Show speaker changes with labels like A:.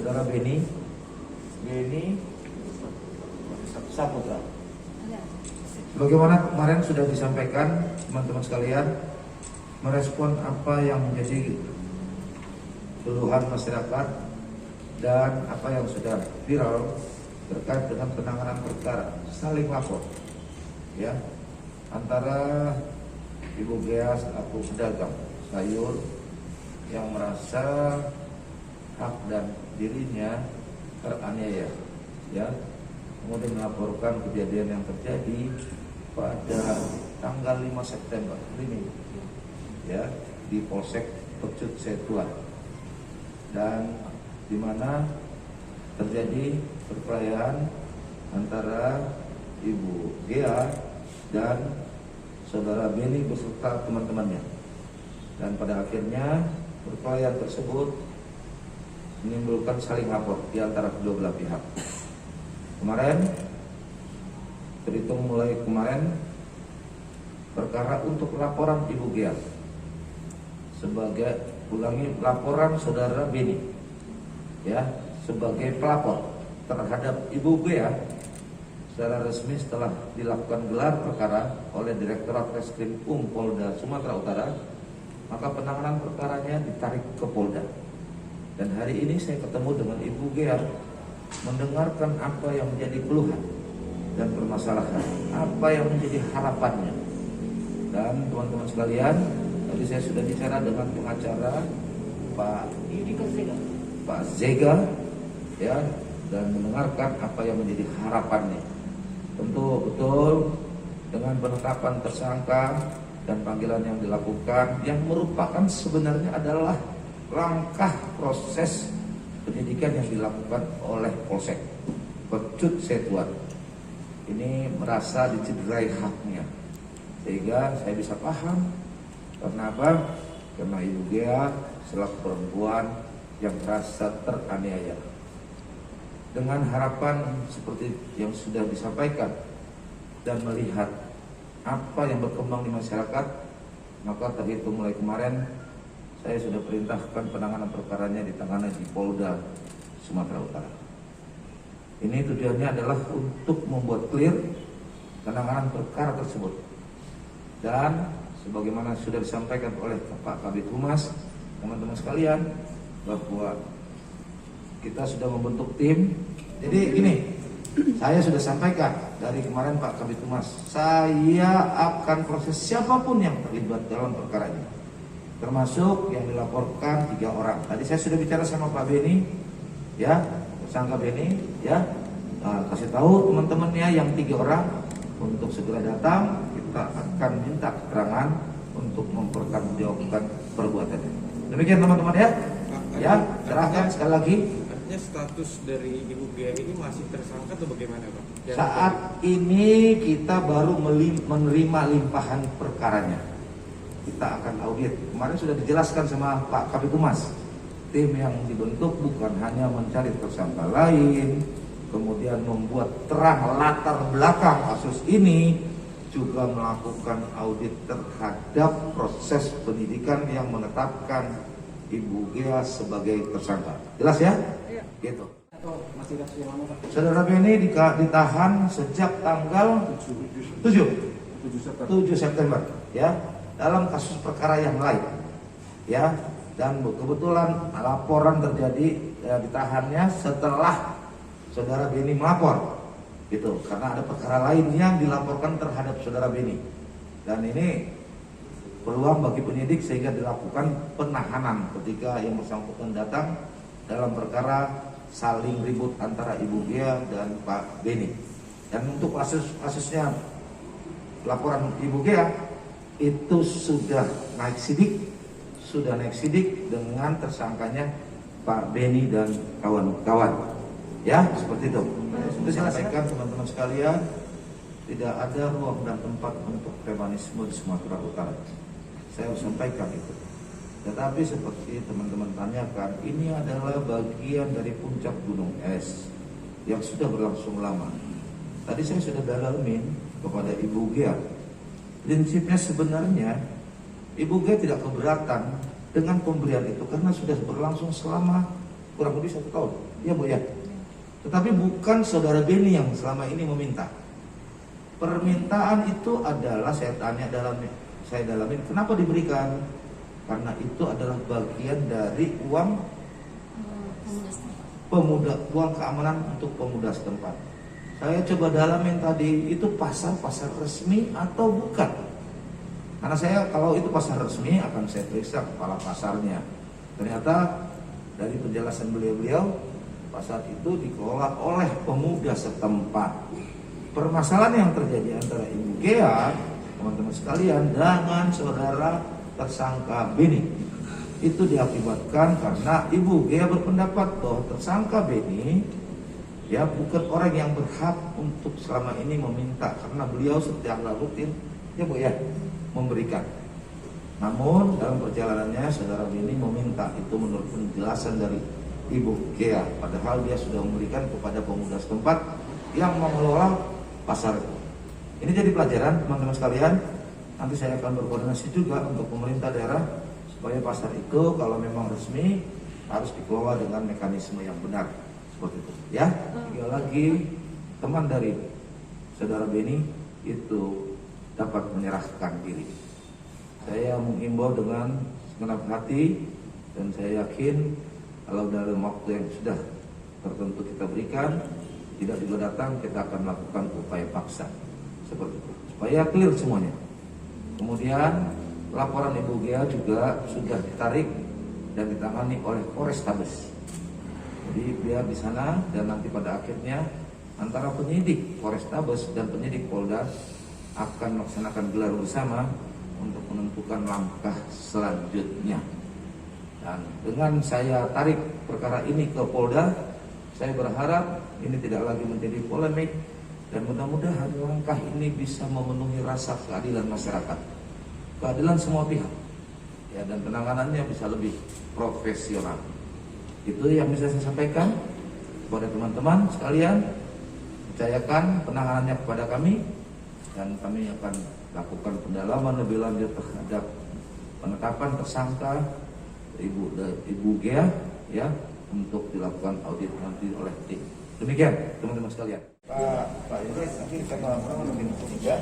A: saudara Beni Saputra. Bagaimana kemarin sudah disampaikan teman-teman sekalian, merespon apa yang menjadi keluhan masyarakat dan apa yang sudah viral terkait dengan penanganan perkara saling lapor, ya, antara Ibu Gea selaku pedagang sayur yang merasa hak dan dirinya teraniaya, ya, kemudian melaporkan kejadian yang terjadi pada tanggal 5 September ini, ya, di Polsek Pecut Setuan, dan di mana terjadi perkelahian antara Ibu Gea dan saudara Beni beserta teman-temannya, dan pada akhirnya perkelahian tersebut menimbulkan saling lapor di antara kedua belah pihak. Kemarin, terhitung mulai kemarin, perkara untuk laporan Ibu Gea sebagai laporan saudara Beni, ya, sebagai pelapor terhadap Ibu Gea secara resmi setelah dilakukan gelar perkara oleh Direktorat Reskrim Polda Sumatera Utara, maka penanganan perkaranya ditarik ke Polda. Dan hari ini saya ketemu dengan Ibu Gea, mendengarkan apa yang menjadi keluhan dan permasalahan, apa yang menjadi harapannya. Dan teman-teman sekalian, tadi saya sudah bicara dengan pengacara Pak Zega, ya, dan mendengarkan apa yang menjadi harapannya. Tentu betul dengan penetapan tersangka dan panggilan yang dilakukan, yang merupakan sebenarnya adalah langkah proses penyidikan yang dilakukan oleh Polsek Pecut Setuan. Ini merasa dicederai haknya, sehingga saya bisa paham karena apa? Karena Ibu Gea selaku perempuan yang merasa teraniaya. Dengan harapan seperti yang sudah disampaikan dan melihat apa yang berkembang di masyarakat, maka terhitung mulai kemarin saya sudah perintahkan penanganan perkaranya ditangani di Polda Sumatera Utara. Ini tujuannya adalah untuk membuat clear penanganan perkara tersebut. Dan sebagaimana sudah disampaikan oleh Pak Kabid Humas, teman-teman sekalian, bahwa kita sudah membentuk tim. Jadi gini, saya sudah sampaikan dari kemarin Pak Kabid Humas, saya akan proses siapapun yang terlibat dalam perkara ini, termasuk yang dilaporkan 3 orang. Tadi saya sudah bicara sama Pak Beni, ya, tersangka Beni, ya, kasih tahu teman-temannya yang 3 orang untuk segera datang. Kita akan minta keterangan untuk mempertanggungjawabkan perbuatannya. Demikian teman-teman, ya. Ya, serahkan sekali lagi.
B: Artinya status dari Ibu Gea ini masih tersangka atau bagaimana, Pak?
A: Saat ini kita baru menerima limpahan perkaranya. Kita akan audit. Kemarin sudah dijelaskan sama Pak Kabid Humas. Tim yang dibentuk bukan hanya mencari tersangka lain, kemudian membuat terang latar belakang kasus ini, juga melakukan audit terhadap proses penyidikan yang menetapkan Ibu Gea sebagai tersangka. Jelas, ya? Iya. Gitu. Saudara Beni ditahan sejak tanggal 7 September, ya, dalam kasus perkara yang lain, ya, dan kebetulan laporan terjadi, ya, ditahannya setelah saudara Beni melapor, gitu, karena ada perkara lain yang dilaporkan terhadap saudara Beni, dan ini peluang bagi penyidik sehingga dilakukan penahanan ketika yang bersangkutan datang dalam perkara saling ribut antara Ibu Gea dan Pak Beni. Dan untuk kasusnya laporan Ibu Gea itu sudah naik sidik dengan tersangkanya Pak Beni dan kawan-kawan, ya, seperti itu. Itu saya sampaikan teman-teman sekalian, tidak ada ruang dan tempat untuk premanisme di Sumatera Utara. Saya sampaikan itu. Tetapi seperti teman-teman tanyakan, ini adalah bagian dari puncak gunung es yang sudah berlangsung lama. Tadi saya sudah dalamin kepada Ibu Gea. Prinsipnya sebenarnya Ibu Gea tidak keberatan dengan pemberian itu karena sudah berlangsung selama kurang lebih 1 tahun. Iya Bu ya. Tetapi bukan saudara Beni yang selama ini meminta. Permintaan itu adalah saya dalamin kenapa diberikan? Karena itu adalah bagian dari uang uang keamanan untuk pemuda setempat. Saya coba dalamin tadi, itu pasar resmi atau bukan? Karena saya kalau itu pasar resmi akan saya periksa kepala pasarnya. Ternyata dari penjelasan beliau, pasar itu dikelola oleh pemuda setempat. Permasalahan yang terjadi antara Ibu Gea, teman-teman sekalian, dengan saudara tersangka Beni itu diakibatkan karena Ibu Gea berpendapat bahwa tersangka Beni ya bukan orang yang berhak untuk selama ini meminta, karena beliau setiap rutin ya Bu ya memberikan. Namun dalam perjalanannya saudara Beni meminta, itu menurut penjelasan dari Ibu Gea, padahal dia sudah memberikan kepada pemuda setempat yang mengelola pasar itu. Ini jadi pelajaran teman-teman sekalian. Nanti saya akan berkoordinasi juga untuk pemerintah daerah supaya pasar itu kalau memang resmi harus dikelola dengan mekanisme yang benar seperti itu. Ya, tinggal lagi teman dari saudara Beni itu dapat menyerahkan diri. Saya mengimbau dengan segenap hati dan saya yakin kalau dalam waktu yang sudah tertentu kita berikan tidak juga datang, kita akan melakukan upaya paksa seperti itu supaya clear semuanya. Kemudian laporan Ibu Gea juga sudah ditarik dan ditangani oleh Polrestabes. Jadi biar di sana dan nanti pada akhirnya antara penyidik Polrestabes dan penyidik Polda akan melaksanakan gelar bersama untuk menentukan langkah selanjutnya. Dan dengan saya tarik perkara ini ke Polda, saya berharap ini tidak lagi menjadi polemik dan mudah-mudahan langkah ini bisa memenuhi rasa keadilan masyarakat, keadilan semua pihak, ya, dan penanganannya bisa lebih profesional. Itu yang bisa saya sampaikan kepada teman-teman sekalian. Percayakan penanganannya kepada kami dan kami akan lakukan pendalaman lebih lanjut terhadap penetapan tersangka Ibu Gea ya, untuk dilakukan audit nanti oleh tim. Demikian teman-teman sekalian. Pak Idris, nanti kita ngomong lebih lanjut ya.